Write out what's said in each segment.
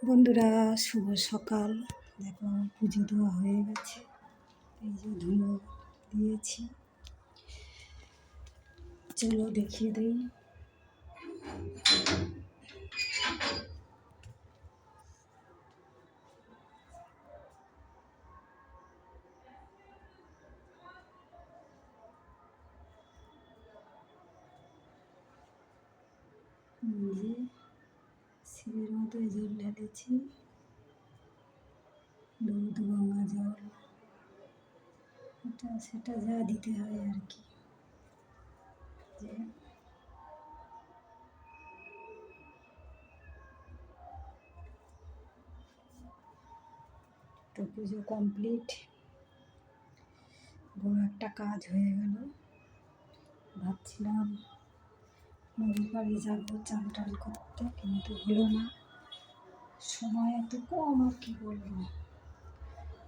বন্ধুরা, শুভ সকাল। দেখো পুজো দেওয়া হয়ে গেছে। এই যে ধুলো দিয়েছি, চলো দেখিয়ে দিই। যে শিবের মতো জল ঢেলেছি, দুধ গঙ্গা জল, এটা সেটা যা দিতে হয় আর কি। যে তো পুজো কমপ্লিট, বড় একটা কাজ হয়ে গেল। ভাবছিলাম নদীর পাড়ে যাবো চান টান করতে, কিন্তু হলো না, সময় এত কম আর কি বলবো।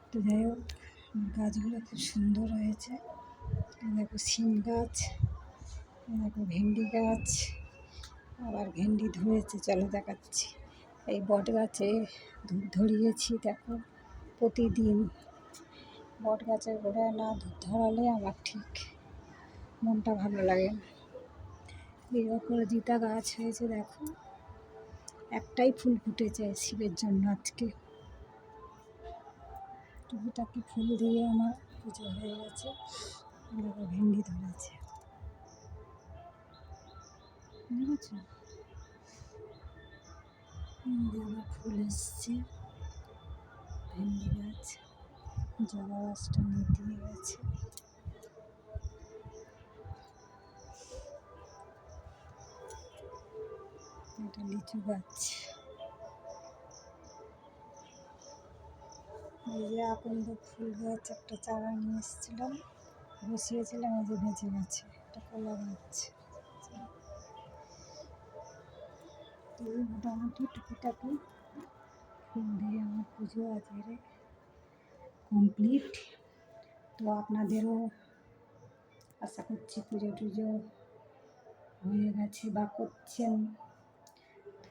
তো যাই হোক, গাছগুলো খুব সুন্দর হয়েছে। দেখো শিম গাছ, দেখো ভেন্ডি গাছ, আবার ভেন্ডি ধরেছে, চলো দেখাচ্ছি। এই বট গাছে ধূপ ধরিয়েছি, দেখো প্রতিদিন। বট গাছের গোড়ায় না ধূপ ধরালে আমার ঠিক মনটা ভালো লাগে না। এই অপরাজিতা গাছ হয়েছে, দেখো একটাই ফুল ফুটেছে শিবের জন্য আজকে। টুকিটাকি ফুল দিয়ে আমার পুজো হয়ে গেছে। দেখো ভেন্ডি ধরেছে, বুঝেছো? আবার ফুল এসছে, ভেন্ডি গাছ, জবা গাছটা নিয়ে গেছে। এটা লিচু গাছ। এই যে আকন্দ ফুল গাছ একটা চারা নিয়ে এসেছিলাম, বসিয়েছিলাম, এই যে বেঁচে গেছে। একটা কলা গাছ। এই মোটামুটি টুকিটাকি ফুল দিয়ে আমার পুজো আজকে কমপ্লিট। তো আপনাদেরও আশা করছি পুজো টুজো হয়ে গেছে বা করছেন।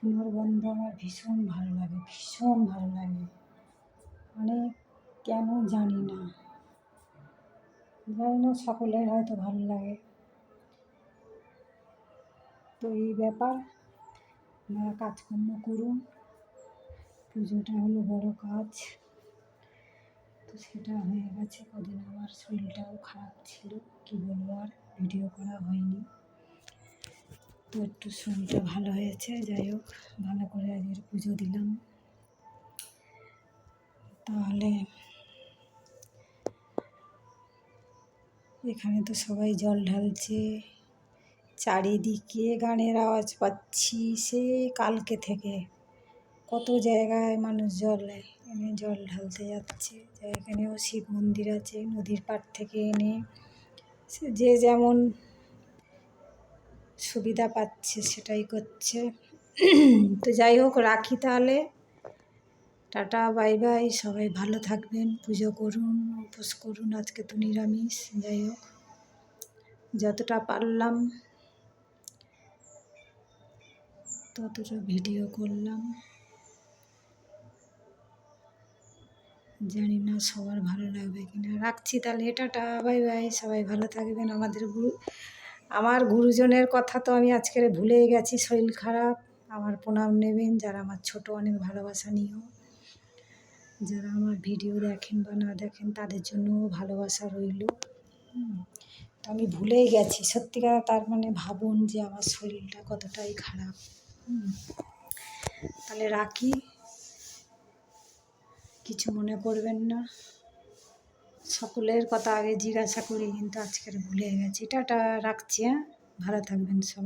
ধুনোর গন্ধ আমার ভীষণ ভালো লাগে, ভীষণ ভালো লাগে, মানে কেন জানি না, সকলের হয়তো ভালো লাগে। তো এই ব্যাপার, আপনারা কাজকর্ম করুন। পুজোটা হলো বড় কাজ, তো সেটা হয়ে গেছে। কদিন আমার শরীরটাও খারাপ ছিল, কি বলবো, আর ভিডিও করা হয়নি। তো একটু শরীরটা ভালো হয়েছে, যাই হোক ভালো করে আজকের পুজো দিলাম। তাহলে এখানে তো সবাই জল ঢালছে, চারিদিকে গানের আওয়াজ পাচ্ছি সে কালকে থেকে। কত জায়গায় মানুষ জল এনে জল ঢালতে যাচ্ছে। এখানেও শিব মন্দির আছে, নদীর পাড় থেকে এনে সে যে যেমন সুবিধা পাচ্ছে সেটাই করছে। তো যাই হোক, রাখি তাহলে, টাটা বাই বাই। সবাই ভালো থাকবেন, পুজো করুন, উপোস করুন। আজকে তো নিরামিষ। যাই হোক, যতটা পারলাম ততটা ভিডিও করলাম। জানি না সবার ভালো লাগবে কিনা। রাখছি তাহলে, টাটা বাই বাই। সবাই ভালো থাকবেন। আমার গুরুজনের কথা তো আমি আজকের ভুলেই গেছি, শরীর খারাপ। আমার প্রণাম নেবেন, যারা আমার ছোট, অনেক ভালোবাসা নিও। যারা আমার ভিডিও দেখেন বা না দেখেন, তাদের জন্যও ভালোবাসা রইল। তো আমি ভুলেই গেছি সত্যিকার, তার মানে ভাবুন যে আমার শরীরটা কতটাই খারাপ। তাহলে রাখি, কিছু মনে করবেন না। সকলের কথা আগে জিজ্ঞাসা করি, কিন্তু আজকের ভুলে গেছি। টাটা, রাখছি। হ্যাঁ, ভালো থাকবেন সবাই।